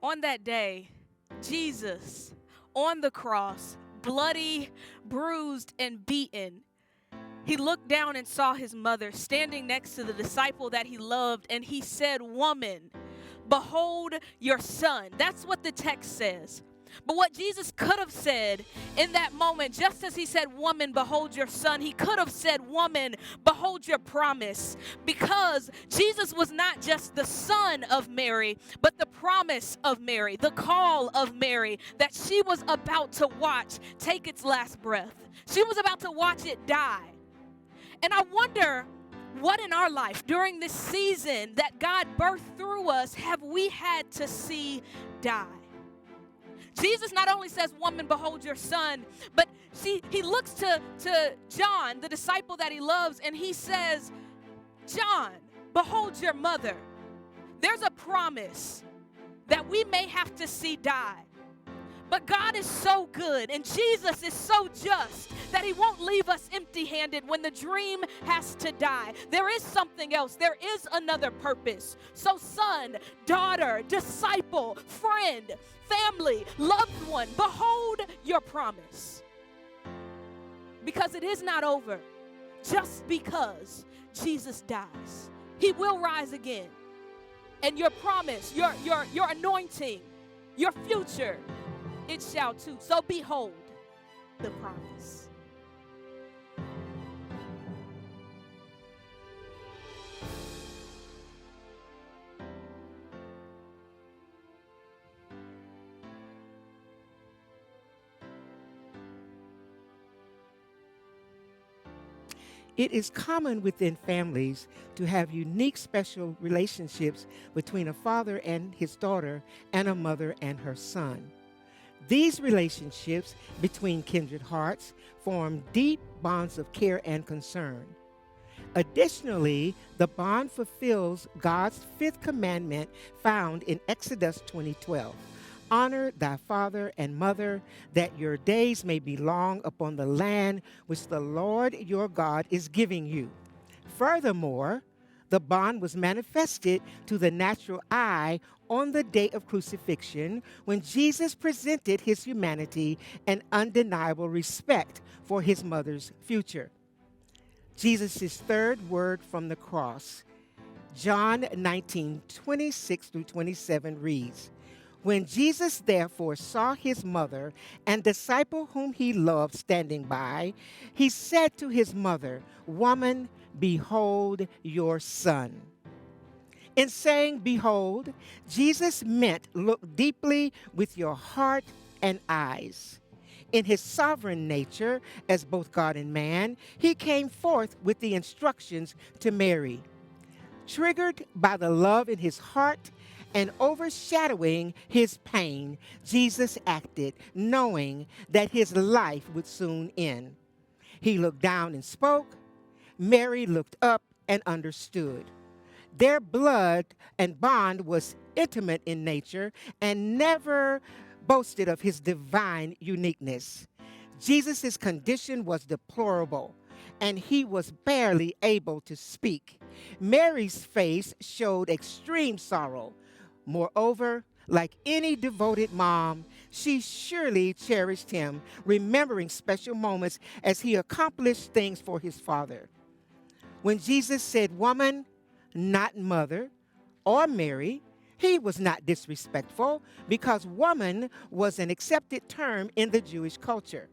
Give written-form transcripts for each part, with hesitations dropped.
On that day, Jesus on the cross, bloody, bruised, and beaten, he looked down and saw his mother standing next to the disciple that he loved, and he said, "Woman, behold your son." That's what the text says. But what Jesus could have said in that moment, just as he said, "Woman, behold your son," he could have said, "Woman, behold your promise." Because Jesus was not just the son of Mary, but the promise of Mary, the call of Mary that she was about to watch take its last breath. She was about to watch it die. And I wonder, what in our life during this season that God birthed through us have we had to see die? Jesus not only says, "Woman, behold your son," but he looks to John, the disciple that he loves, and he says, "John, behold your mother." There's a promise that we may have to see die. But God is so good, and Jesus is so just that he won't leave us empty-handed when the dream has to die. There is something else. There is another purpose. So son, daughter, disciple, friend, family, loved one, behold your promise. Because it is not over just because Jesus dies. He will rise again. And your promise, your anointing, your future, it shall too. So behold the promise. It is common within families to have unique special relationships between a father and his daughter and a mother and her son. These relationships between kindred hearts form deep bonds of care and concern. Additionally, the bond fulfills God's fifth commandment found in Exodus 20:12. Honor thy father and mother, that your days may be long upon the land which the Lord your God is giving you. Furthermore, the bond was manifested to the natural eye on the day of crucifixion when Jesus presented his humanity and undeniable respect for his mother's future. Jesus' third word from the cross, John 19:26-27 reads, "When Jesus therefore saw his mother and disciple whom he loved standing by, he said to his mother, 'Woman, behold your son.'" In saying behold, Jesus meant look deeply with your heart and eyes. In his sovereign nature, as both God and man, he came forth with the instructions to Mary. Triggered by the love in his heart and overshadowing his pain, Jesus acted, knowing that his life would soon end. He looked down and spoke. Mary looked up and understood. Their blood and bond was intimate in nature and never boasted of his divine uniqueness. Jesus' condition was deplorable, and he was barely able to speak. Mary's face showed extreme sorrow. Moreover, like any devoted mom, she surely cherished him, remembering special moments as he accomplished things for his father. When Jesus said woman, not mother, or Mary, he was not disrespectful because woman was an accepted term in the Jewish culture.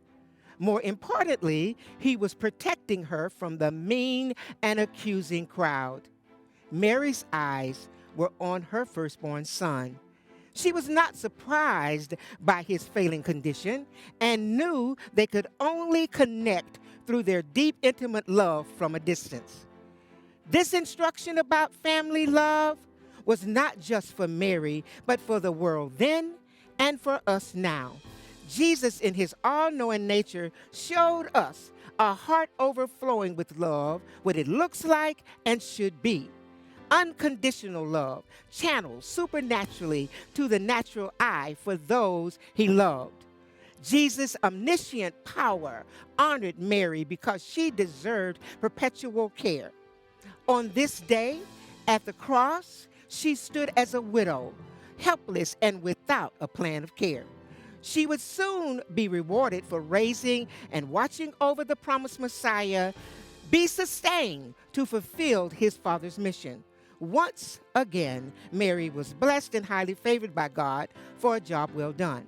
More importantly, he was protecting her from the mean and accusing crowd. Mary's eyes were on her firstborn son. She was not surprised by his failing condition and knew they could only connect through their deep, intimate love from a distance. This instruction about family love was not just for Mary, but for the world then and for us now. Jesus, in his all-knowing nature, showed us a heart overflowing with love, what it looks like and should be. Unconditional love, channeled supernaturally to the natural eye for those he loved. Jesus' omniscient power honored Mary because she deserved perpetual care. On this day, at the cross, she stood as a widow, helpless and without a plan of care. She would soon be rewarded for raising and watching over the promised Messiah, be sustained to fulfill his Father's mission. Once again, Mary was blessed and highly favored by God for a job well done.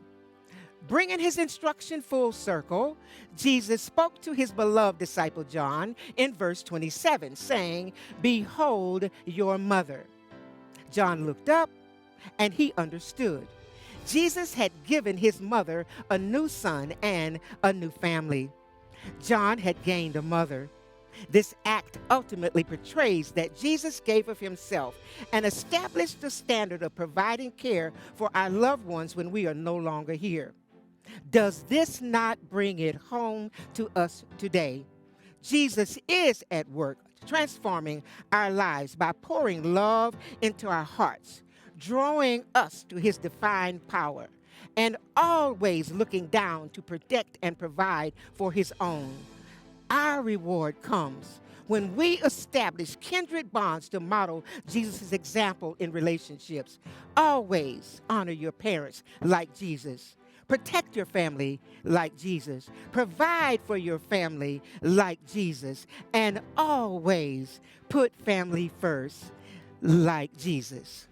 Bringing his instruction full circle, Jesus spoke to his beloved disciple John in verse 27, saying, "Behold your mother." John looked up and he understood. Jesus had given his mother a new son and a new family. John had gained a mother. This act ultimately portrays that Jesus gave of himself and established the standard of providing care for our loved ones when we are no longer here. Does this not bring it home to us today? Jesus is at work transforming our lives by pouring love into our hearts, drawing us to his divine power, and always looking down to protect and provide for his own. Our reward comes when we establish kindred bonds to model Jesus' example in relationships. Always honor your parents like Jesus. Protect your family like Jesus. Provide for your family like Jesus. And always put family first like Jesus.